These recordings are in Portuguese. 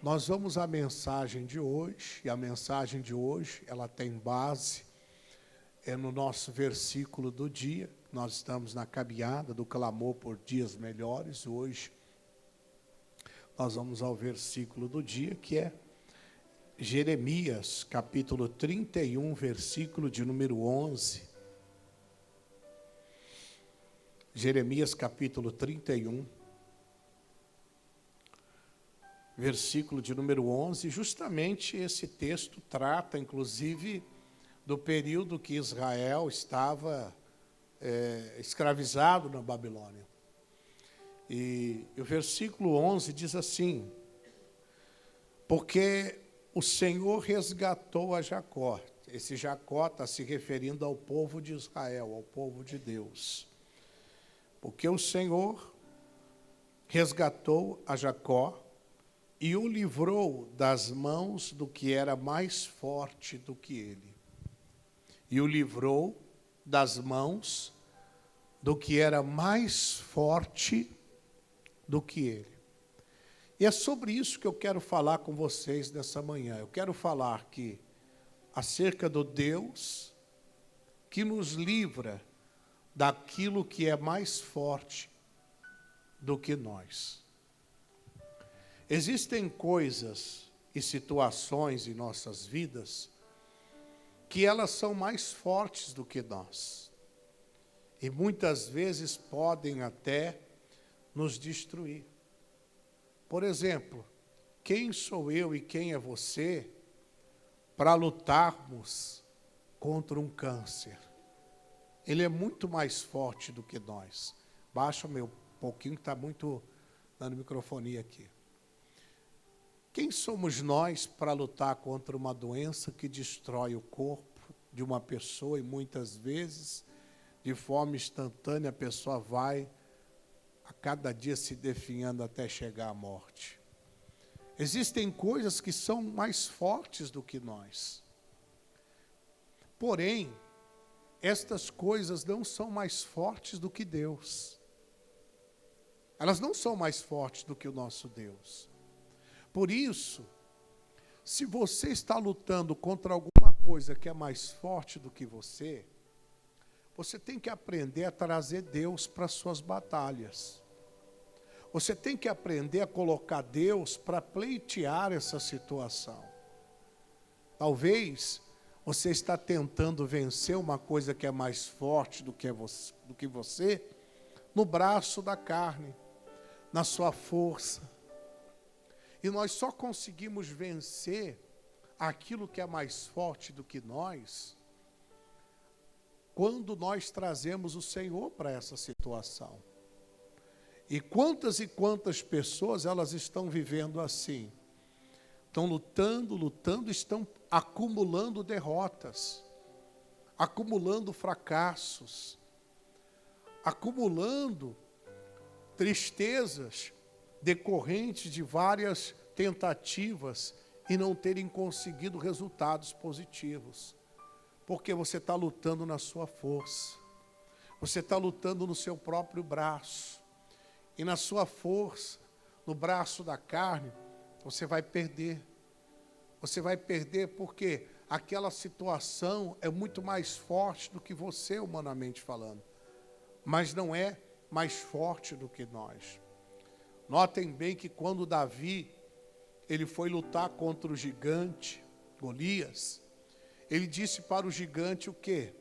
Nós vamos à mensagem de hoje, e a mensagem de hoje, ela tem base no nosso versículo do dia. Nós estamos na caminhada do clamor por dias melhores. Hoje nós vamos ao versículo do dia, que é Jeremias, capítulo 31, versículo de número 11. Jeremias, capítulo 31, versículo de número 11. Justamente esse texto trata, inclusive, do período que Israel estava escravizado na Babilônia. E o versículo 11 diz assim: porque o Senhor resgatou a Jacó. Esse Jacó está se referindo ao povo de Israel, ao povo de Deus. Porque o Senhor resgatou a Jacó e o livrou das mãos do que era mais forte do que ele. E o livrou das mãos do que era mais forte do que ele. E é sobre isso que eu quero falar com vocês nessa manhã. Eu quero falar acerca do Deus que nos livra daquilo que é mais forte do que nós. Existem coisas e situações em nossas vidas que elas são mais fortes do que nós. E muitas vezes podem até nos destruir. Por exemplo, quem sou eu e quem é você para lutarmos contra um câncer? Ele é muito mais forte do que nós. Baixa o meu pouquinho, que está muito dando microfonia aqui. Quem somos nós para lutar contra uma doença que destrói o corpo de uma pessoa e muitas vezes, de forma instantânea, a pessoa vai a cada dia se definhando até chegar à morte? Existem coisas que são mais fortes do que nós. Porém, estas coisas não são mais fortes do que Deus. Elas não são mais fortes do que o nosso Deus. Por isso, se você está lutando contra alguma coisa que é mais forte do que você tem que aprender a trazer Deus para as suas batalhas. Você tem que aprender a colocar Deus para pleitear essa situação. Talvez você está tentando vencer uma coisa que é mais forte do que você no braço da carne, na sua força. E nós só conseguimos vencer aquilo que é mais forte do que nós quando nós trazemos o Senhor para essa situação. E quantas pessoas elas estão vivendo assim? Estão lutando, estão acumulando derrotas, acumulando fracassos, acumulando tristezas decorrentes de várias tentativas e não terem conseguido resultados positivos. Porque você está lutando na sua força, você está lutando no seu próprio braço, e na sua força, no braço da carne, você vai perder. Você vai perder porque aquela situação é muito mais forte do que você, humanamente falando. Mas não é mais forte do que nós. Notem bem que quando Davi, ele foi lutar contra o gigante, Golias, ele disse para o gigante o quê?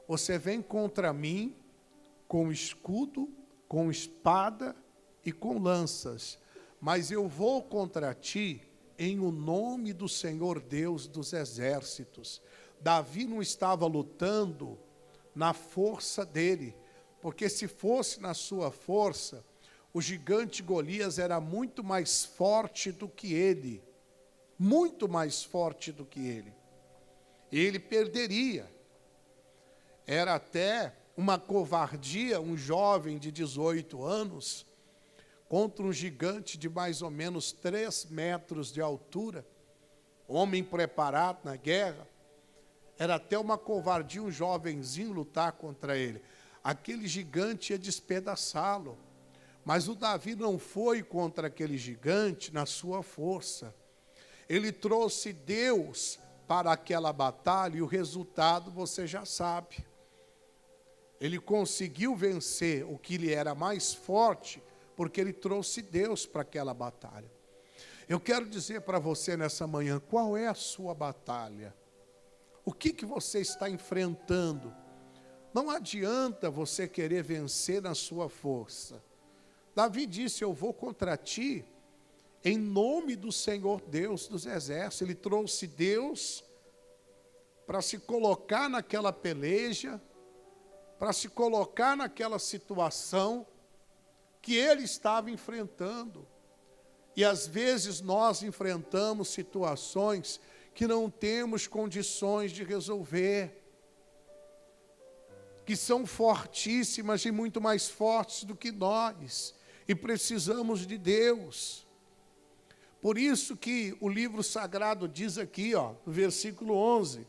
Você vem contra mim com escudo, com espada e com lanças, mas eu vou contra ti em o nome do Senhor Deus dos exércitos. Davi não estava lutando na força dele, porque se fosse na sua força, o gigante Golias era muito mais forte do que ele, muito mais forte do que ele. Ele perderia. Era até uma covardia um jovem de 18 anos contra um gigante de mais ou menos 3 metros de altura, homem preparado na guerra. Era até uma covardia um jovenzinho lutar contra ele. Aquele gigante ia despedaçá-lo. Mas o Davi não foi contra aquele gigante na sua força. ele trouxe Deus para aquela batalha e o resultado você já sabe. Ele conseguiu vencer o que lhe era mais forte, porque ele trouxe Deus para aquela batalha. Eu quero dizer para você nessa manhã, qual é a sua batalha? O que você está enfrentando? Não adianta você querer vencer na sua força. Davi disse, eu vou contra ti, em nome do Senhor Deus dos exércitos. Ele trouxe Deus para se colocar naquela peleja, para se colocar naquela situação que ele estava enfrentando. E às vezes nós enfrentamos situações que não temos condições de resolver, que são fortíssimas e muito mais fortes do que nós, e precisamos de Deus. Por isso que o livro sagrado diz aqui, no versículo 11,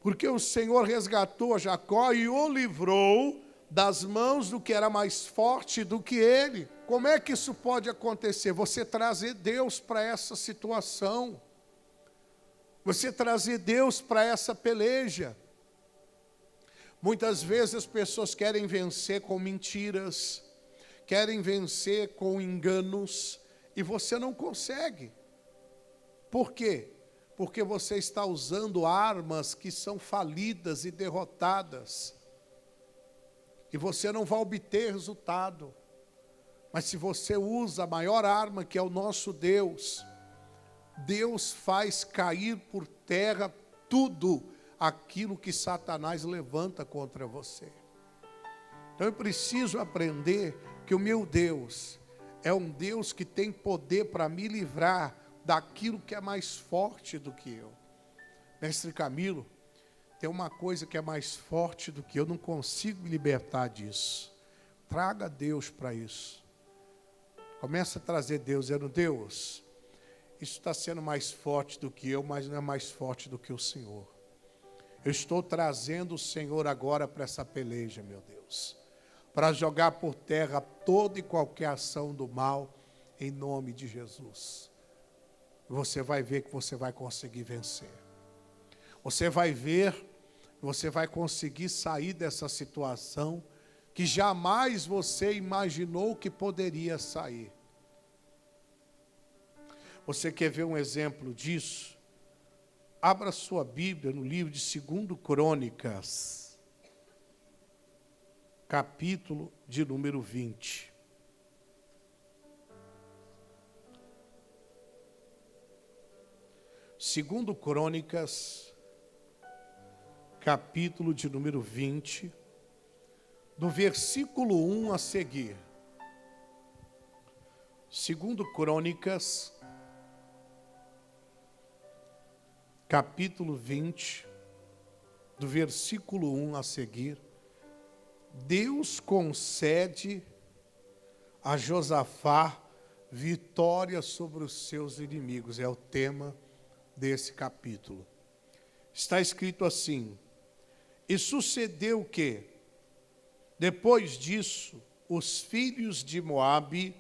porque o Senhor resgatou Jacó e o livrou das mãos do que era mais forte do que ele. Como é que isso pode acontecer? Você trazer Deus para essa situação, você trazer Deus para essa peleja. Muitas vezes as pessoas querem vencer com mentiras, querem vencer com enganos, e você não consegue. Por quê? Porque você está usando armas que são falidas e derrotadas, e você não vai obter resultado. Mas se você usa a maior arma, que é o nosso Deus, Deus faz cair por terra tudo aquilo que Satanás levanta contra você. Então eu preciso aprender que o meu Deus é um Deus que tem poder para me livrar daquilo que é mais forte do que eu. Mestre Camilo, tem uma coisa que é mais forte do que eu, não consigo me libertar disso. Traga Deus para isso. Começa a trazer Deus, dizendo, Deus, isso está sendo mais forte do que eu, mas não é mais forte do que o Senhor. Eu estou trazendo o Senhor agora para essa peleja, meu Deus, para jogar por terra toda e qualquer ação do mal, em nome de Jesus. Você vai ver que você vai conseguir vencer. Você vai ver, você vai conseguir sair dessa situação que jamais você imaginou que poderia sair. Você quer ver um exemplo disso? Abra sua Bíblia no livro de 2 Crônicas, capítulo de número 20. Segundo Crônicas, capítulo de número 20, do versículo 1 a seguir. Segundo Crônicas, capítulo 20, do versículo 1 a seguir. Deus concede a Josafá vitória sobre os seus inimigos. É o tema desse capítulo. Está escrito assim: e sucedeu que, depois disso, os filhos de Moabe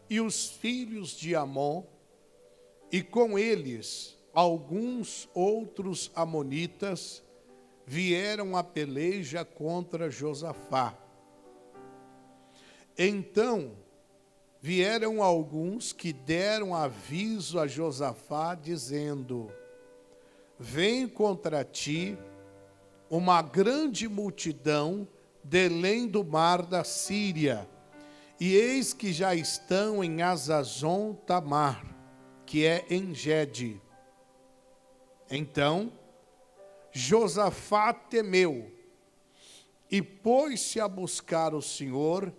e os filhos de Amon, e com eles alguns outros amonitas, vieram à peleja contra Josafá. Então vieram alguns que deram aviso a Josafá, dizendo: vem contra ti uma grande multidão de além do mar da Síria, e eis que já estão em Hazazon Tamar, que é em Gede. Então Josafá temeu e pôs-se a buscar o Senhor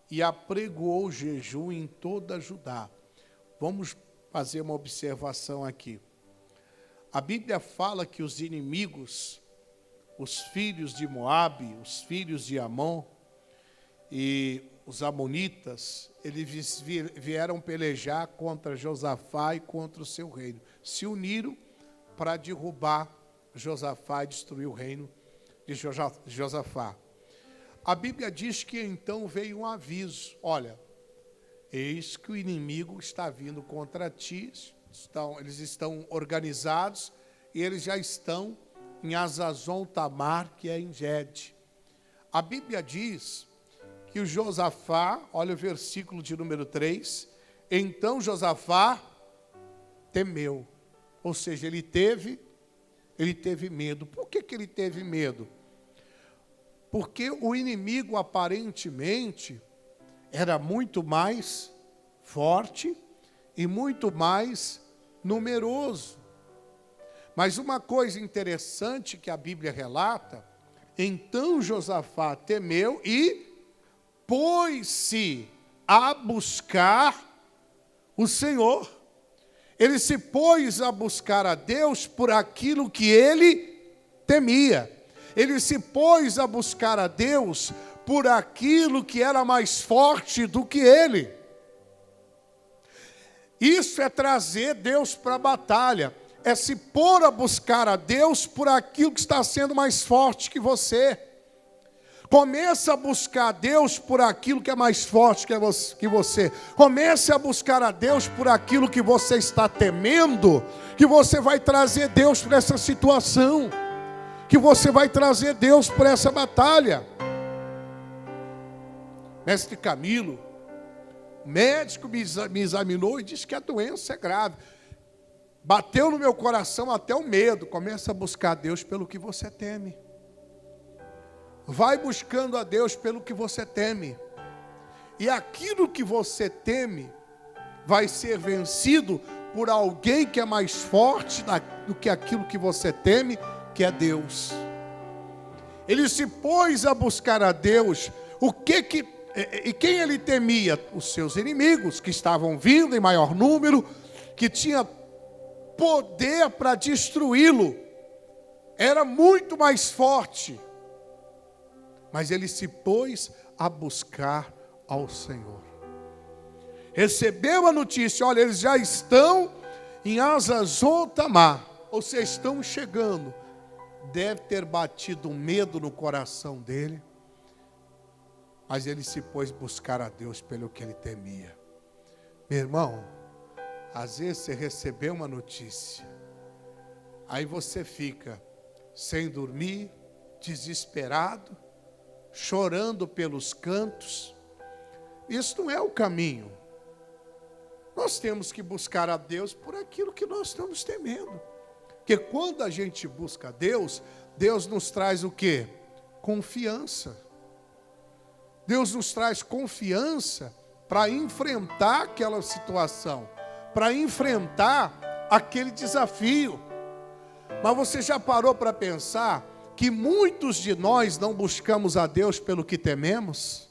e apregoou jejum em toda Judá. Vamos fazer uma observação aqui. A Bíblia fala que os inimigos, os filhos de Moabe, os filhos de Amon e os amonitas, eles vieram pelejar contra Josafá e contra o seu reino. Se uniram para derrubar Josafá e destruir o reino de Josafá. A Bíblia diz que então veio um aviso: olha, eis que o inimigo está vindo contra ti, eles estão organizados e eles já estão em Hazazon Tamar, que é em Gede. A Bíblia diz que o Josafá, olha o versículo de número 3, então Josafá temeu, ou seja, ele teve medo. Por que ele teve medo? Porque o inimigo aparentemente era muito mais forte e muito mais numeroso. Mas uma coisa interessante que a Bíblia relata, então Josafá temeu e pôs-se a buscar o Senhor. Ele se pôs a buscar a Deus por aquilo que ele temia. Ele se pôs a buscar a Deus por aquilo que era mais forte do que ele. Isso é trazer Deus para a batalha. É se pôr a buscar a Deus por aquilo que está sendo mais forte que você. Comece a buscar a Deus por aquilo que é mais forte que você. Comece a buscar a Deus por aquilo que você está temendo, que você vai trazer Deus para essa situação, que você vai trazer Deus para essa batalha. Mestre Camilo, o médico me examinou e disse que a doença é grave. Bateu no meu coração até o medo. Comece a buscar a Deus pelo que você teme. Vai buscando a Deus pelo que você teme. E aquilo que você teme vai ser vencido por alguém que é mais forte do que aquilo que você teme, que é Deus. Ele se pôs a buscar a Deus. E quem ele temia? Os seus inimigos, que estavam vindo em maior número, que tinha poder para destruí-lo. Era muito mais forte. Mas ele se pôs a buscar ao Senhor. Recebeu a notícia, olha, eles já estão em Hazazon Tamar, ou seja, estão chegando. Deve ter batido um medo no coração dele, mas ele se pôs a buscar a Deus pelo que ele temia. Meu irmão, às vezes você recebeu uma notícia, aí você fica sem dormir, desesperado, chorando pelos cantos. Isso não é o caminho. Nós temos que buscar a Deus por aquilo que nós estamos temendo. Porque quando a gente busca a Deus, Deus nos traz o quê? Confiança. Deus nos traz confiança para enfrentar aquela situação, para enfrentar aquele desafio. Mas você já parou para pensar que muitos de nós não buscamos a Deus pelo que tememos?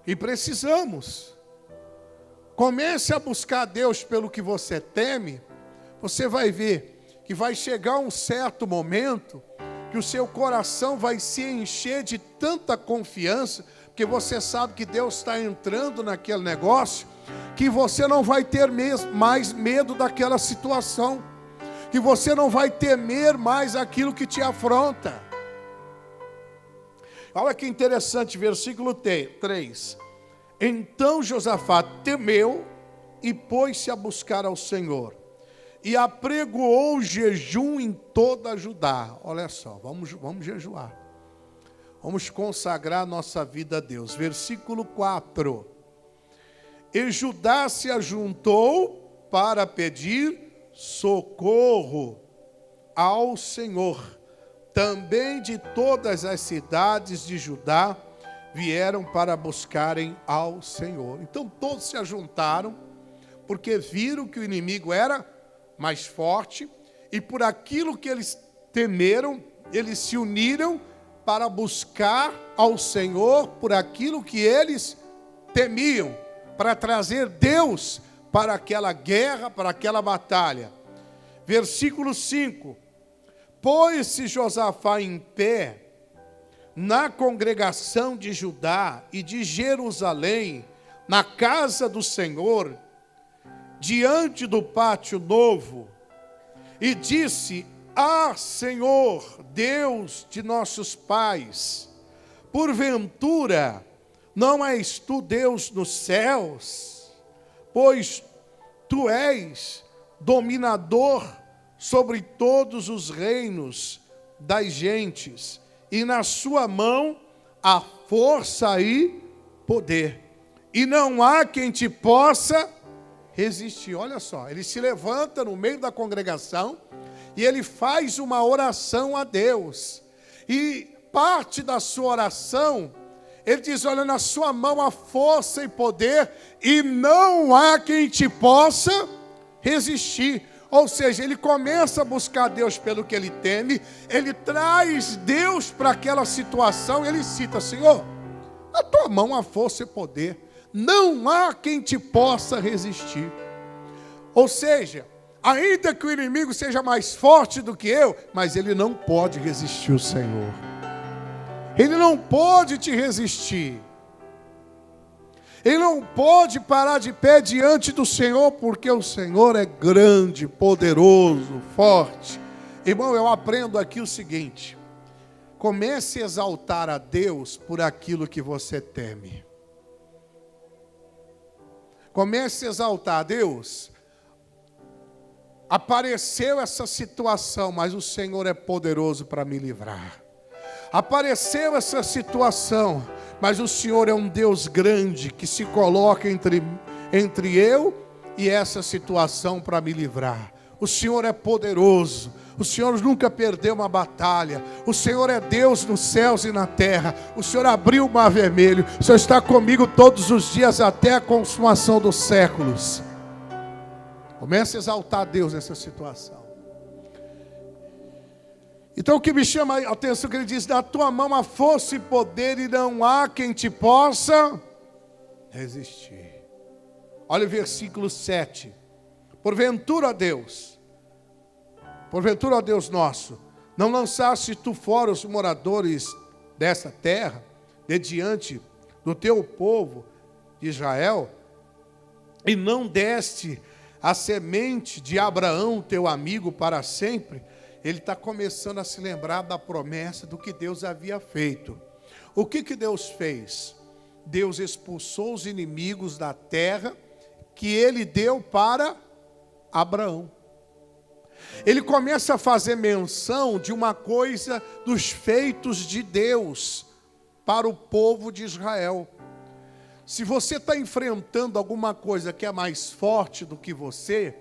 E precisamos. Comece a buscar a Deus pelo que você teme. Você vai ver que vai chegar um certo momento que o seu coração vai se encher de tanta confiança, porque você sabe que Deus está entrando naquele negócio, que você não vai ter mais medo daquela situação, que você não vai temer mais aquilo que te afronta. Olha que interessante, versículo 3. Então Josafá temeu e pôs-se a buscar ao Senhor, e apregoou jejum em toda Judá. Olha só, vamos jejuar. Vamos consagrar nossa vida a Deus. Versículo 4. E Judá se ajuntou para pedir socorro ao Senhor. Também de todas as cidades de Judá vieram para buscarem ao Senhor. Então todos se ajuntaram, porque viram que o inimigo era mais forte, e por aquilo que eles temeram, eles se uniram para buscar ao Senhor por aquilo que eles temiam, para trazer Deus para aquela guerra, para aquela batalha. Versículo 5. Pôs-se Josafá em pé na congregação de Judá e de Jerusalém, na casa do Senhor, diante do pátio novo, e disse: Ah, Senhor, Deus de nossos pais, porventura não és tu Deus nos céus? Pois tu és dominador sobre todos os reinos das gentes, e na sua mão há força e poder, e não há quem te possa resistir. Olha só, ele se levanta no meio da congregação e ele faz uma oração a Deus. E parte da sua oração, ele diz: olha, na sua mão há força e poder, e não há quem te possa resistir. Ou seja, ele começa a buscar Deus pelo que ele teme, ele traz Deus para aquela situação, ele cita: Senhor, na tua mão há força e poder, não há quem te possa resistir. Ou seja, ainda que o inimigo seja mais forte do que eu, mas ele não pode resistir o Senhor. Ele não pode te resistir. Ele não pode parar de pé diante do Senhor, porque o Senhor é grande, poderoso, forte. Irmão, eu aprendo aqui o seguinte: comece a exaltar a Deus por aquilo que você teme. Comece a exaltar a Deus. Apareceu essa situação, mas o Senhor é poderoso para me livrar. Apareceu essa situação, mas o Senhor é um Deus grande que se coloca entre eu e essa situação para me livrar. O Senhor é poderoso. O Senhor nunca perdeu uma batalha. O Senhor é Deus nos céus e na terra. O Senhor abriu o mar vermelho. O Senhor está comigo todos os dias até a consumação dos séculos. Comece a exaltar a Deus nessa situação. Então o que me chama a atenção é que ele diz: na tua mão há força e poder, e não há quem te possa resistir. Olha o versículo 7. Porventura, Deus nosso, não lançaste tu fora os moradores dessa terra, de diante do teu povo de Israel, e não deste a semente de Abraão, teu amigo, para sempre? Ele está começando a se lembrar da promessa do que Deus havia feito. O que Deus fez? Deus expulsou os inimigos da terra que ele deu para Abraão. Ele começa a fazer menção de uma coisa dos feitos de Deus para o povo de Israel. Se você está enfrentando alguma coisa que é mais forte do que você,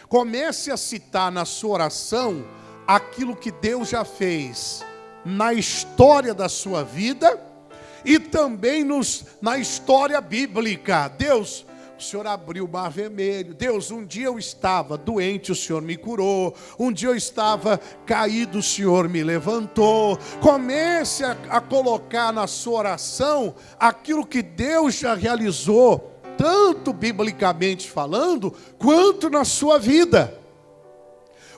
comece a citar na sua oração aquilo que Deus já fez na história da sua vida e também na história bíblica. Deus, o Senhor abriu o mar vermelho. Deus, um dia eu estava doente, o Senhor me curou. Um dia eu estava caído, o Senhor me levantou. Comece a colocar na sua oração aquilo que Deus já realizou, tanto biblicamente falando, quanto na sua vida.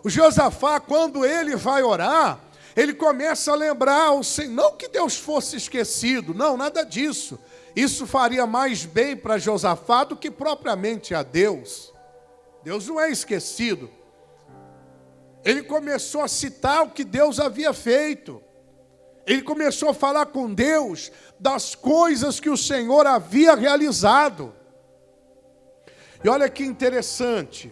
O Josafá, quando ele vai orar, ele começa a lembrar o Senhor, não que Deus fosse esquecido, não, nada disso. Isso faria mais bem para Josafá do que propriamente a Deus. Deus não é esquecido. Ele começou a citar o que Deus havia feito. Ele começou a falar com Deus das coisas que o Senhor havia realizado. E olha que interessante.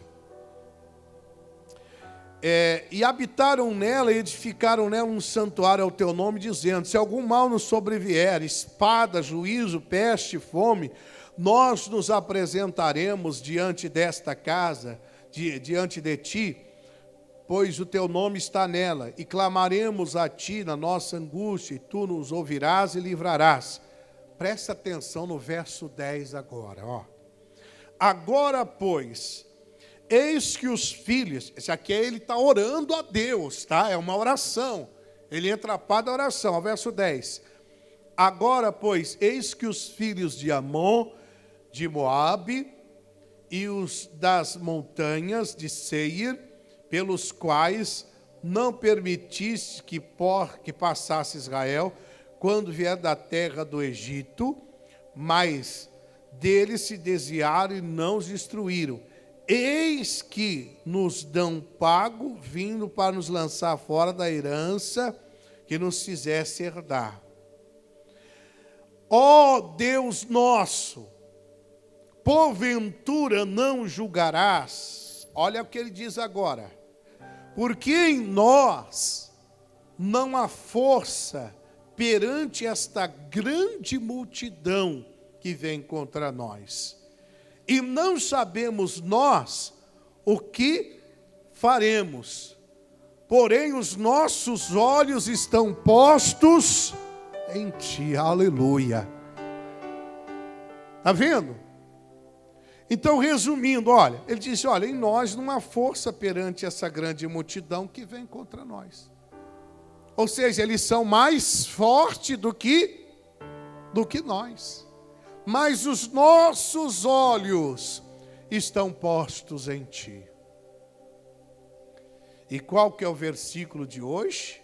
E habitaram nela e edificaram nela um santuário ao teu nome, dizendo: se algum mal nos sobrevier, espada, juízo, peste, fome, nós nos apresentaremos diante desta casa, diante de ti, pois o teu nome está nela, e clamaremos a ti na nossa angústia, e tu nos ouvirás e livrarás. Presta atenção no verso 10 agora, ó. Agora, pois, eis que os filhos, esse aqui ele está orando a Deus, tá? É uma oração. Ele entra a par da oração, ao verso 10. Agora, pois, eis que os filhos de Amon, de Moabe, e os das montanhas de Seir, pelos quais não permitiste que passasse Israel, quando vier da terra do Egito, mas deles se desviaram e não os destruíram. Eis que nos dão pago, vindo para nos lançar fora da herança que nos fizesse herdar. Ó Deus nosso, porventura não julgarás? Olha o que ele diz agora. Porque em nós não há força perante esta grande multidão que vem contra nós. E não sabemos nós o que faremos. Porém, os nossos olhos estão postos em ti. Aleluia. Está vendo? Então, resumindo, olha, ele disse, olha, em nós não há força perante essa grande multidão que vem contra nós. Ou seja, eles são mais fortes do que nós. Mas os nossos olhos estão postos em ti. E qual que é o versículo de hoje?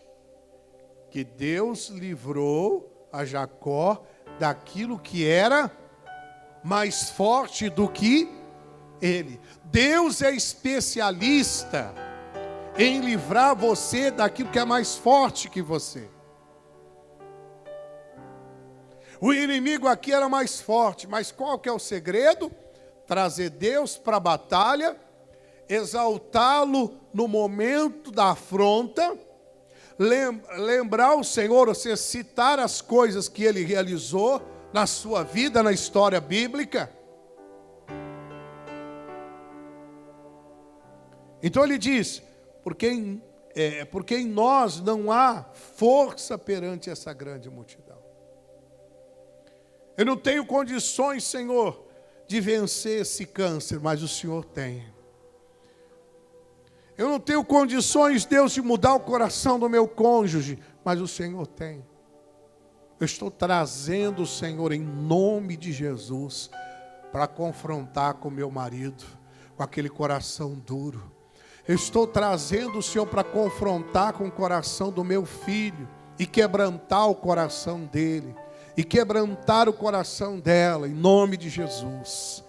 Que Deus livrou a Jacó daquilo que era mais forte do que ele. Deus é especialista em livrar você daquilo que é mais forte que você. O inimigo aqui era mais forte, mas qual que é o segredo? Trazer Deus para a batalha, exaltá-lo no momento da afronta, lembrar o Senhor, você citar as coisas que ele realizou na sua vida, na história bíblica. Então ele diz, porque em nós não há força perante essa grande multidão. Eu não tenho condições, Senhor, de vencer esse câncer, mas o Senhor tem. Eu não tenho condições, Deus, de mudar o coração do meu cônjuge, mas o Senhor tem. Eu estou trazendo o Senhor em nome de Jesus para confrontar com meu marido, com aquele coração duro. Eu estou trazendo o Senhor para confrontar com o coração do meu filho e quebrantar o coração dele. E quebrantar o coração dela, em nome de Jesus.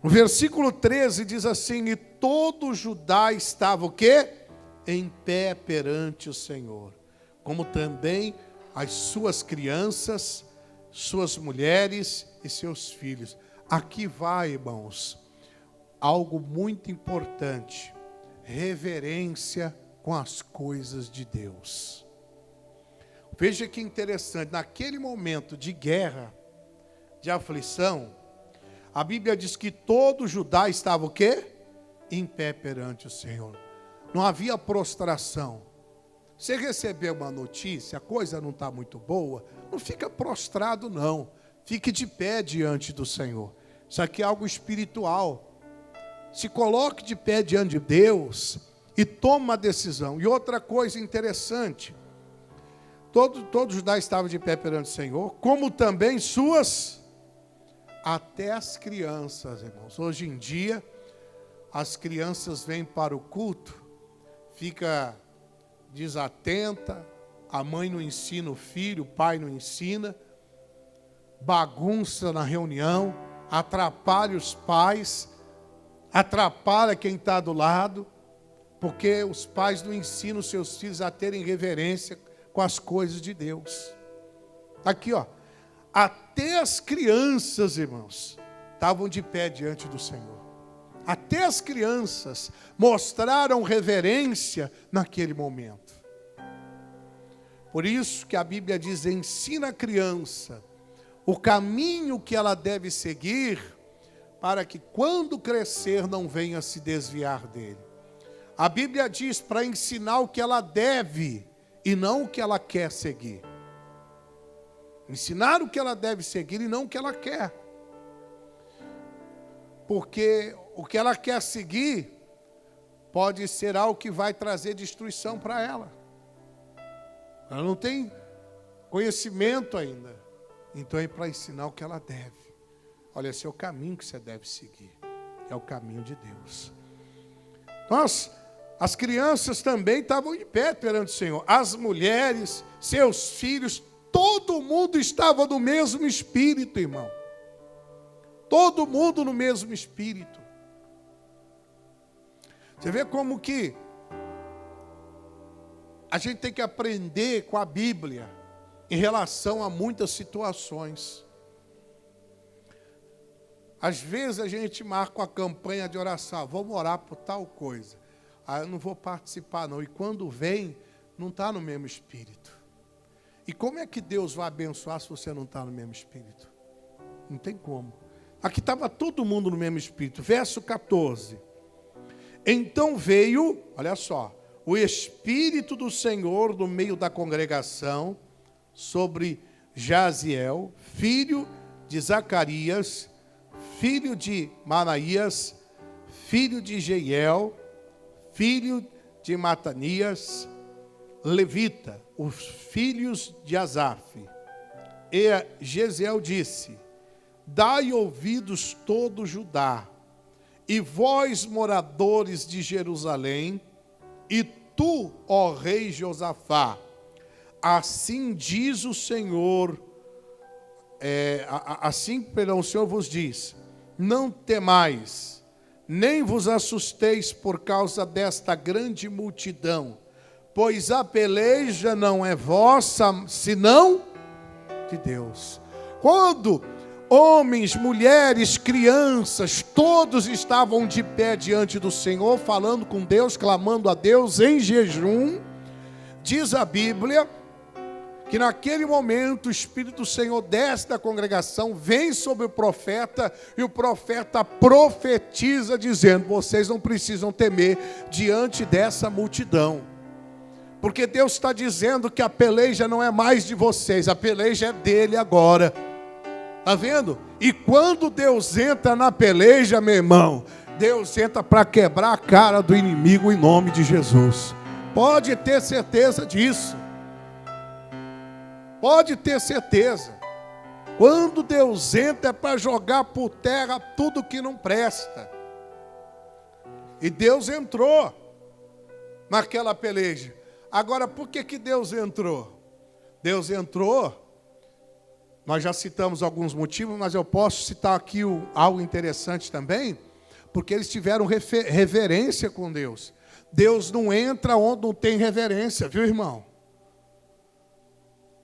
O versículo 13 diz assim, e todo Judá estava o quê? Em pé perante o Senhor, como também as suas crianças, suas mulheres e seus filhos. Aqui vai, irmãos, algo muito importante, reverência com as coisas de Deus. Veja que interessante, naquele momento de guerra, de aflição, a Bíblia diz que todo Judá estava o quê? Em pé perante o Senhor. Não havia prostração. Você recebeu uma notícia, a coisa não está muito boa, não fica prostrado não. Fique de pé diante do Senhor. Isso aqui é algo espiritual. Se coloque de pé diante de Deus e tome uma decisão. E outra coisa interessante, todo Judá estava de pé perante o Senhor, como também até as crianças, irmãos. Hoje em dia, as crianças vêm para o culto, fica desatenta, a mãe não ensina o filho, o pai não ensina, bagunça na reunião, atrapalha os pais, atrapalha quem está do lado, porque os pais não ensinam os seus filhos a terem reverência com as coisas de Deus. Aqui, ó, até as crianças, irmãos, estavam de pé diante do Senhor. Até as crianças mostraram reverência naquele momento. Por isso que a Bíblia diz, ensina a criança o caminho que ela deve seguir, para que quando crescer não venha se desviar dele. A Bíblia diz para ensinar o que ela deve e não o que ela quer seguir. Ensinar o que ela deve seguir e não o que ela quer. Porque o que ela quer seguir pode ser algo que vai trazer destruição para ela. Ela não tem conhecimento ainda. Então é para ensinar o que ela deve. Olha, esse é o caminho que você deve seguir. É o caminho de Deus. As crianças também estavam de pé perante o Senhor. As mulheres, seus filhos, todo mundo estava no mesmo espírito, irmão. Todo mundo no mesmo espírito. Você vê como que a gente tem que aprender com a Bíblia em relação a muitas situações. Às vezes a gente marca uma campanha de oração, vamos orar por tal coisa. Eu não vou participar não. E quando vem, não está no mesmo espírito. E como é que Deus vai abençoar se você não está no mesmo espírito? Não tem como. Aqui estava todo mundo no mesmo espírito. Verso 14. Então veio, olha só, o Espírito do Senhor no meio da congregação sobre Jaziel, filho de Zacarias, filho de Manaías, filho de Jeiel, filho de Matanias, levita, os filhos de Asaf. E Jesiel disse: dai ouvidos todo Judá, e vós, moradores de Jerusalém, e tu, ó rei Josafá, assim diz o Senhor, o Senhor vos diz: não temais, nem vos assusteis por causa desta grande multidão, pois a peleja não é vossa, senão de Deus. Quando homens, mulheres, crianças, todos estavam de pé diante do Senhor, falando com Deus, clamando a Deus em jejum, diz a Bíblia que naquele momento o Espírito do Senhor desce da congregação, vem sobre o profeta, e o profeta profetiza dizendo: vocês não precisam temer diante dessa multidão, porque Deus está dizendo que a peleja não é mais de vocês, a peleja é dele agora. Está vendo? E quando Deus entra na peleja, meu irmão, Deus entra para quebrar a cara do inimigo em nome de Jesus. Pode ter certeza disso. Pode ter certeza. Quando Deus entra é para jogar por terra tudo que não presta. E Deus entrou naquela peleja. Agora, por que Deus entrou? Deus entrou, nós já citamos alguns motivos, mas eu posso citar aqui algo interessante também, porque eles tiveram reverência com Deus. Deus não entra onde não tem reverência, viu, irmão?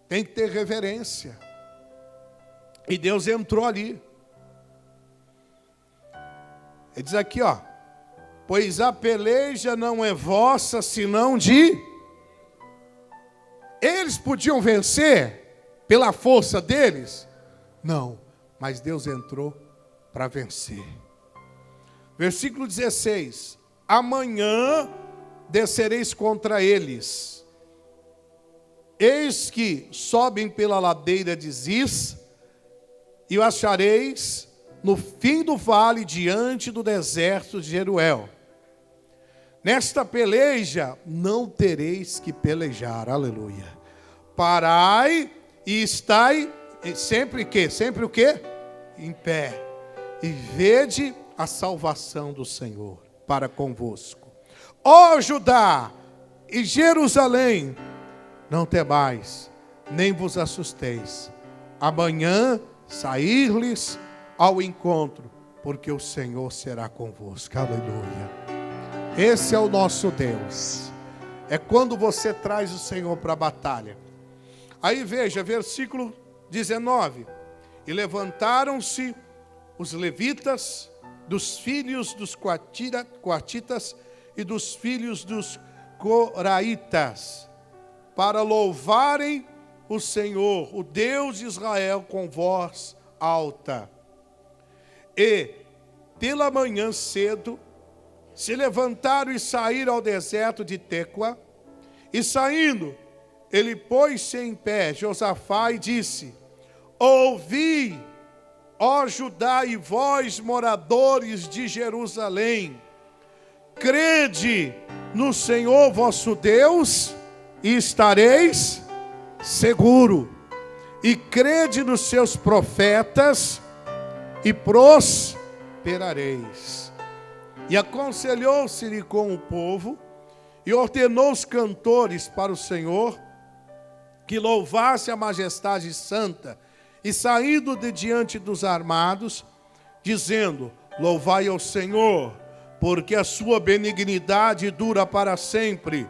Tem que ter reverência. E Deus entrou ali. Ele diz aqui, ó: pois a peleja não é vossa, senão de... Eles podiam vencer pela força deles? Não, mas Deus entrou para vencer. Versículo 16: amanhã descereis contra eles. Eis que sobem pela ladeira de Ziz, e o achareis no fim do vale, diante do deserto de Jeruel. Nesta peleja não tereis que pelejar, aleluia. Parai e estai sempre que? Sempre o quê? Em pé. E vede a salvação do Senhor para convosco. Ó Judá e Jerusalém, não temais, nem vos assusteis. Amanhã sair-lhes ao encontro, porque o Senhor será convosco. Aleluia. Esse é o nosso Deus. É quando você traz o Senhor para a batalha. Aí veja, versículo 19: e levantaram-se os levitas, dos filhos dos coatitas e dos filhos dos coraitas, para louvarem o Senhor, o Deus de Israel, com voz alta. E pela manhã cedo se levantaram e saíram ao deserto de Tecoa. E saindo, ele pôs-se em pé, Josafá, e disse: ouvi, ó Judá, e vós, moradores de Jerusalém, crede no Senhor vosso Deus, e estareis seguro, e crede nos seus profetas, e prosperareis. E aconselhou-se-lhe com o povo, e ordenou os cantores para o Senhor, que louvasse a majestade santa, e saindo de diante dos armados, dizendo: louvai ao Senhor, porque a sua benignidade dura para sempre.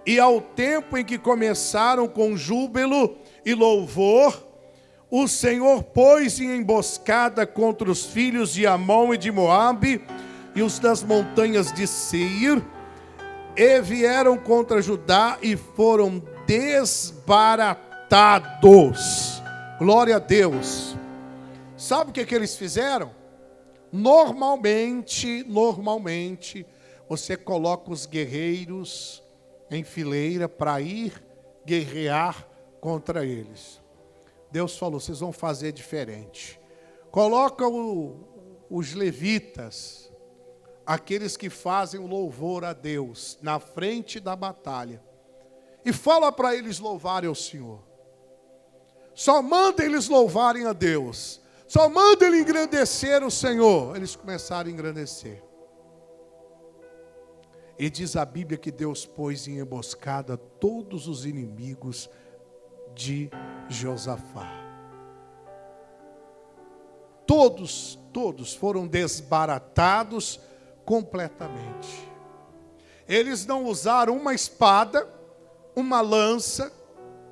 E ao tempo em que começaram com júbilo e louvor, o Senhor pôs em emboscada contra os filhos de Amon e de Moabe e os das montanhas de Seir, e vieram contra Judá e foram desbaratados. Glória a Deus. Sabe o que eles fizeram? Normalmente, você coloca os guerreiros em fileira para ir guerrear contra eles. Deus falou, vocês vão fazer diferente. Coloca os levitas, aqueles que fazem o louvor a Deus, na frente da batalha. E fala para eles louvarem ao Senhor. Só manda eles louvarem a Deus. Só manda ele engrandecer o Senhor. Eles começaram a engrandecer. E diz a Bíblia que Deus pôs em emboscada todos os inimigos de Josafá. Todos foram desbaratados completamente. Eles não usaram uma espada, uma lança,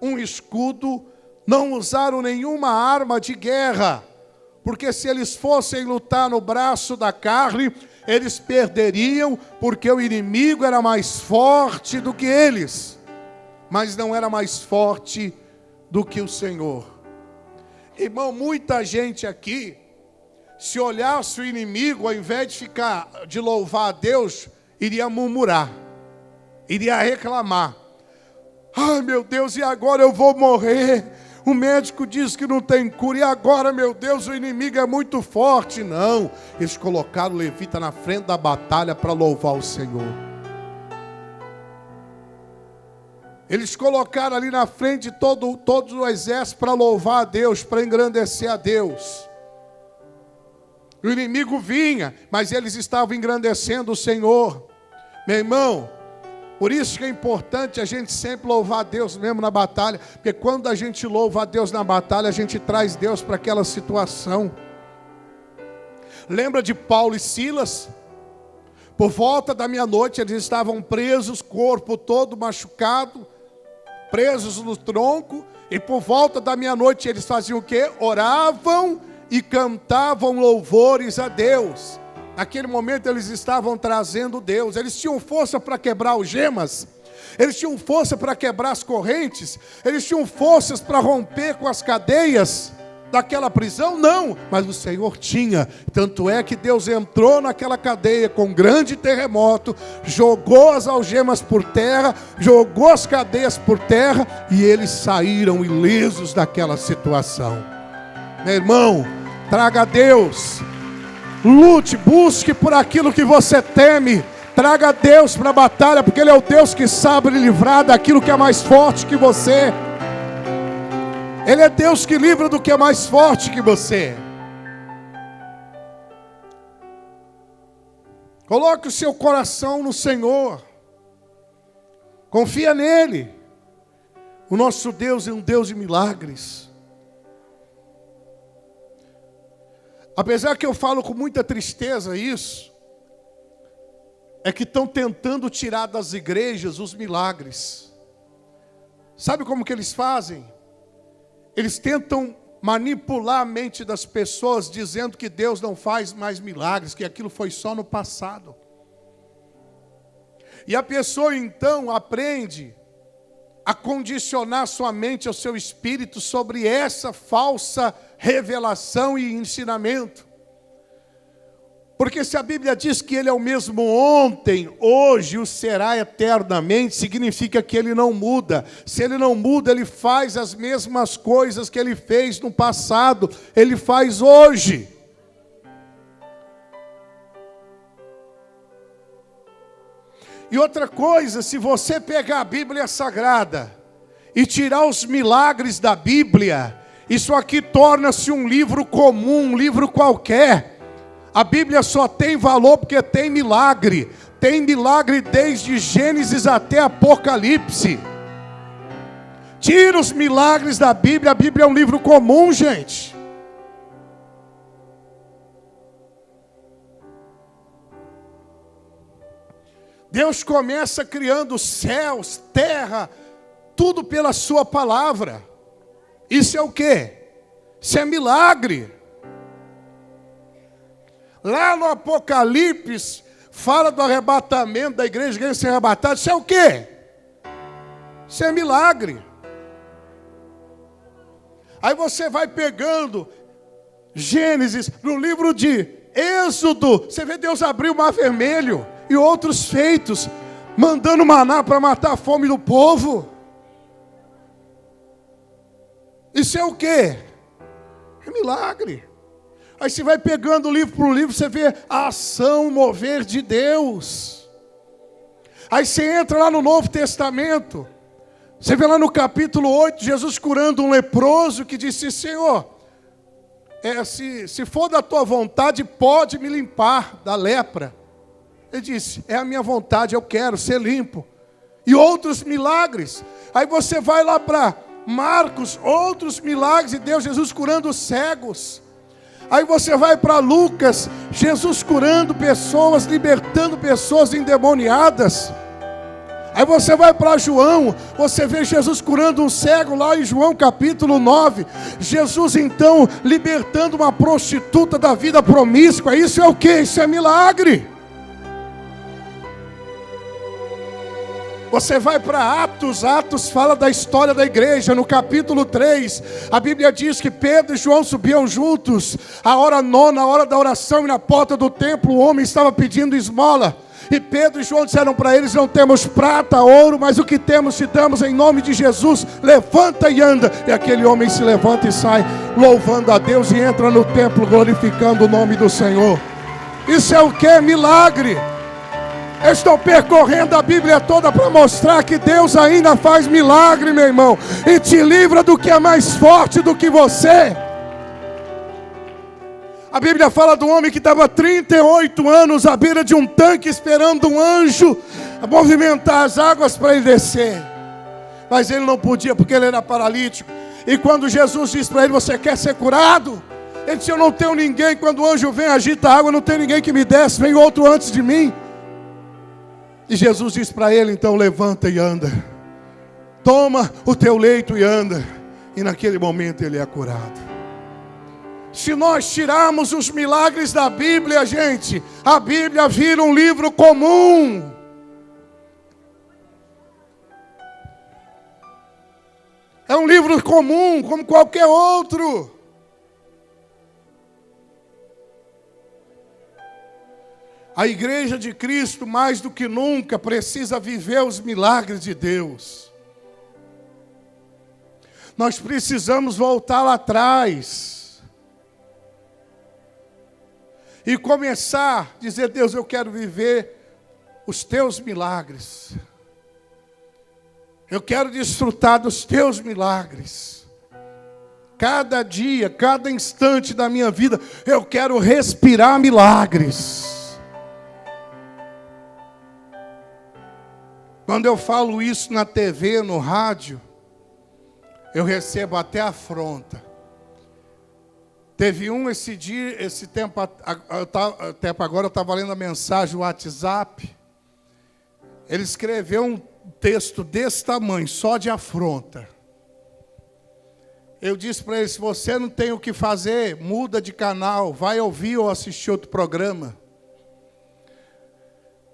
um escudo, não usaram nenhuma arma de guerra. Porque se eles fossem lutar no braço da carne, eles perderiam, porque o inimigo era mais forte do que eles. Mas não era mais forte do que o Senhor. Irmão, muita gente aqui, se olhasse o inimigo, ao invés de louvar a Deus, iria murmurar, iria reclamar. Ai meu Deus, e agora eu vou morrer? O médico diz que não tem cura, e agora, meu Deus, o inimigo é muito forte. Não, eles colocaram o levita na frente da batalha para louvar o Senhor. Eles colocaram ali na frente todo o exército para louvar a Deus, para engrandecer a Deus. O inimigo vinha, mas eles estavam engrandecendo o Senhor. Meu irmão, por isso que é importante a gente sempre louvar a Deus mesmo na batalha. Porque quando a gente louva a Deus na batalha, a gente traz Deus para aquela situação. Lembra de Paulo e Silas? Por volta da meia-noite eles estavam presos, corpo todo machucado, presos no tronco. E por volta da meia-noite eles faziam o quê? Oravam e cantavam louvores a Deus. Naquele momento eles estavam trazendo Deus. Eles tinham força para quebrar algemas. Eles tinham força para quebrar as correntes. Eles tinham forças para romper com as cadeias daquela prisão? Não, mas o Senhor tinha. Tanto é que Deus entrou naquela cadeia com um grande terremoto, jogou as algemas por terra, jogou as cadeias por terra, e eles saíram ilesos daquela situação. Meu irmão, traga a Deus. Lute, busque por aquilo que você teme. Traga Deus para a batalha, porque Ele é o Deus que sabe lhe livrar daquilo que é mais forte que você. Ele é Deus que livra do que é mais forte que você. Coloque o seu coração no Senhor. Confia nele. O nosso Deus é um Deus de milagres. Apesar que eu falo com muita tristeza isso, é que estão tentando tirar das igrejas os milagres. Sabe como que eles fazem? Eles tentam manipular a mente das pessoas, dizendo que Deus não faz mais milagres, que aquilo foi só no passado. E a pessoa então aprende a condicionar sua mente, ao seu espírito, sobre essa falsa revelação e ensinamento. Porque se a Bíblia diz que Ele é o mesmo ontem, hoje, o será eternamente, significa que Ele não muda. Se Ele não muda, Ele faz as mesmas coisas que Ele fez no passado, Ele faz hoje. E outra coisa, se você pegar a Bíblia Sagrada e tirar os milagres da Bíblia, isso aqui torna-se um livro comum, um livro qualquer. A Bíblia só tem valor porque tem milagre. Tem milagre desde Gênesis até Apocalipse. Tira os milagres da Bíblia, a Bíblia é um livro comum, gente. Deus começa criando céus, terra, tudo pela sua palavra. Isso é o quê? Isso é milagre. Lá no Apocalipse, fala do arrebatamento da igreja ser arrebatada. Isso é o quê? Isso é milagre. Aí você vai pegando Gênesis, no livro de Êxodo, você vê Deus abrir o mar vermelho e outros feitos, mandando maná para matar a fome do povo. Isso é o quê? É milagre. Aí você vai pegando livro por livro, você vê a ação, o mover de Deus. Aí você entra lá no Novo Testamento, você vê lá no capítulo 8, Jesus curando um leproso que disse: Senhor, se for da tua vontade, pode me limpar da lepra. Ele disse: é a minha vontade, eu quero ser limpo. E outros milagres. Aí você vai lá para Marcos, outros milagres de Deus, Jesus curando os cegos. Aí você vai para Lucas, Jesus curando pessoas, libertando pessoas endemoniadas. Aí você vai para João, você vê Jesus curando um cego lá em João capítulo 9. Jesus então libertando uma prostituta da vida promíscua. Isso é o quê? Isso é milagre. Você vai para Atos, Atos fala da história da igreja, no capítulo 3, a Bíblia diz que Pedro e João subiam juntos, a hora nona, a hora da oração, e na porta do templo o homem estava pedindo esmola, e Pedro e João disseram para eles: não temos prata, ouro, mas o que temos te damos em nome de Jesus, levanta e anda. E aquele homem se levanta e sai louvando a Deus e entra no templo glorificando o nome do Senhor. Isso é o que? Milagre. Eu estou percorrendo a Bíblia toda para mostrar que Deus ainda faz milagre, meu irmão, e te livra do que é mais forte do que você. A Bíblia fala do homem que estava 38 anos à beira de um tanque, esperando um anjo movimentar as águas para ele descer. Mas ele não podia, porque ele era paralítico. E quando Jesus disse para ele: você quer ser curado? Ele disse: eu não tenho ninguém. Quando o anjo vem, agita a água, não tem ninguém que me desce, vem outro antes de mim. E Jesus disse para ele: então levanta e anda, toma o teu leito e anda. E naquele momento ele é curado. Se nós tirarmos os milagres da Bíblia, gente, a Bíblia vira um livro comum. É um livro comum, como qualquer outro. A igreja de Cristo, mais do que nunca, precisa viver os milagres de Deus. Nós precisamos voltar lá atrás e começar a dizer: Deus, eu quero viver os teus milagres. Eu quero desfrutar dos teus milagres. Cada dia, cada instante da minha vida, eu quero respirar milagres. Quando eu falo isso na TV, no rádio, eu recebo até afronta. Teve esse tempo agora eu estava lendo a mensagem no WhatsApp. Ele escreveu um texto desse tamanho, só de afronta. Eu disse para ele: se você não tem o que fazer, muda de canal, vai ouvir ou assistir outro programa.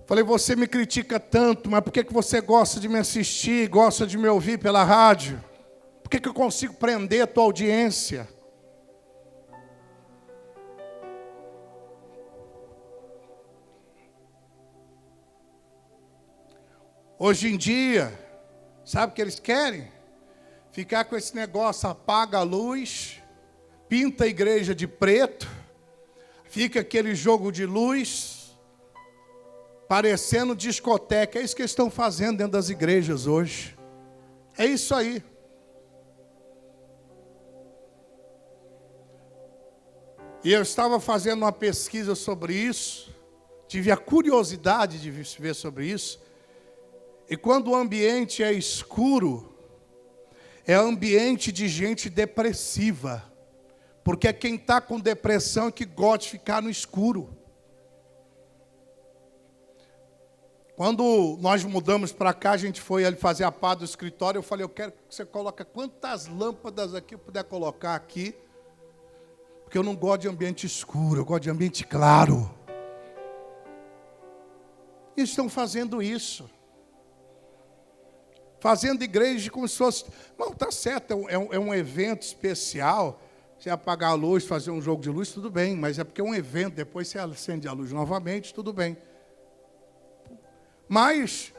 Falei: você me critica tanto, mas por que você gosta de me assistir, gosta de me ouvir pela rádio? Por que eu consigo prender a tua audiência? Hoje em dia, sabe o que eles querem? Ficar com esse negócio: apaga a luz, pinta a igreja de preto, fica aquele jogo de luz, parecendo discoteca. É isso que eles estão fazendo dentro das igrejas hoje. É isso aí. E eu estava fazendo uma pesquisa sobre isso, tive a curiosidade de ver sobre isso. E quando o ambiente é escuro, é ambiente de gente depressiva. Porque é quem está com depressão que gosta de ficar no escuro. Quando nós mudamos para cá, a gente foi ali fazer a pá do escritório. Eu falei: eu quero que você coloque quantas lâmpadas aqui eu puder colocar aqui. Porque eu não gosto de ambiente escuro, eu gosto de ambiente claro. E estão fazendo isso. Fazendo igreja como se fosse... Não, está certo, é um evento especial. Você apagar a luz, fazer um jogo de luz, tudo bem. Mas é porque é um evento, depois você acende a luz novamente, tudo bem. Mas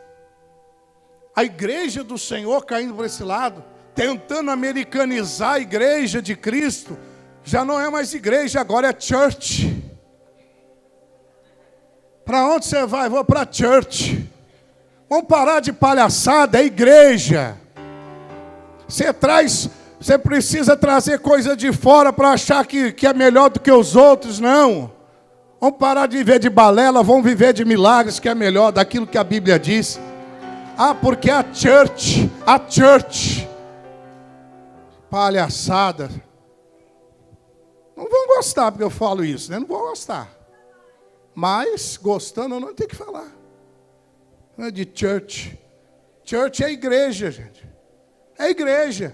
a igreja do Senhor caindo por esse lado, tentando americanizar a igreja de Cristo, já não é mais igreja, agora é church. Para onde você vai? Vou para church. Vamos parar de palhaçada, é igreja. Você precisa trazer coisa de fora para achar que é melhor do que os outros, não. Vamos parar de viver de balela, vamos viver de milagres, que é melhor daquilo que a Bíblia diz. Ah, porque a church, palhaçada. Não vão gostar porque eu falo isso, né? Não vão gostar. Mas, gostando, eu não tenho que falar. Não é de church. Church é igreja, gente. É igreja.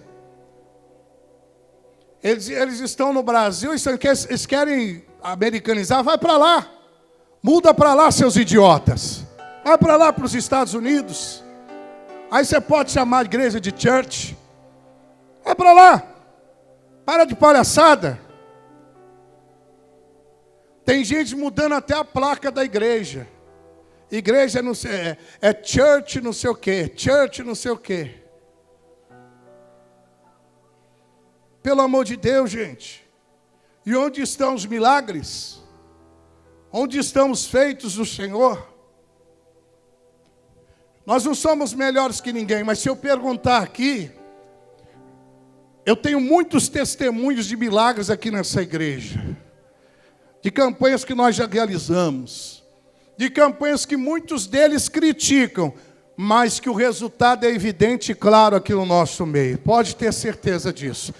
Eles estão no Brasil, eles querem americanizar, vai para lá. Muda para lá, seus idiotas. Vai para lá, para os Estados Unidos. Aí você pode chamar a igreja de church. Vai para lá. Para de palhaçada. Tem gente mudando até a placa da igreja. Igreja não sei, é church não sei o quê. Church não sei o quê. Pelo amor de Deus, gente. E onde estão os milagres? Onde estão os feitos do Senhor? Nós não somos melhores que ninguém, mas se eu perguntar aqui, eu tenho muitos testemunhos de milagres aqui nessa igreja. De campanhas que nós já realizamos. De campanhas que muitos deles criticam, mas que o resultado é evidente e claro aqui no nosso meio. Pode ter certeza disso.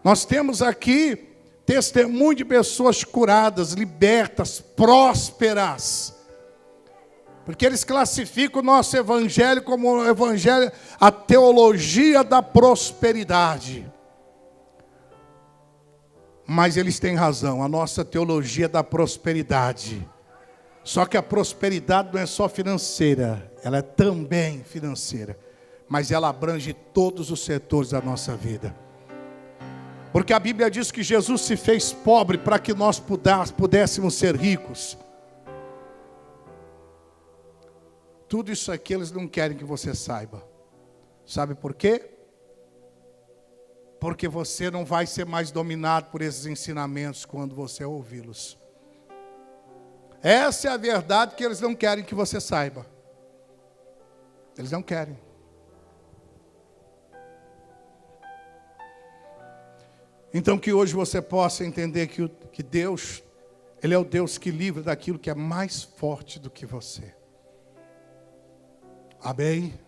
Nós temos aqui testemunho de pessoas curadas, libertas, prósperas. Porque eles classificam o nosso evangelho como o evangelho, a teologia da prosperidade. Mas eles têm razão, a nossa teologia da prosperidade. Só que a prosperidade não é só financeira, ela é também financeira. Mas ela abrange todos os setores da nossa vida. Porque a Bíblia diz que Jesus se fez pobre para que nós pudéssemos ser ricos. Tudo isso aqui eles não querem que você saiba. Sabe por quê? Porque você não vai ser mais dominado por esses ensinamentos quando você ouvi-los. Essa é a verdade que eles não querem que você saiba. Eles não querem. Então que hoje você possa entender que Deus, Ele é o Deus que livra daquilo que é mais forte do que você. Amém?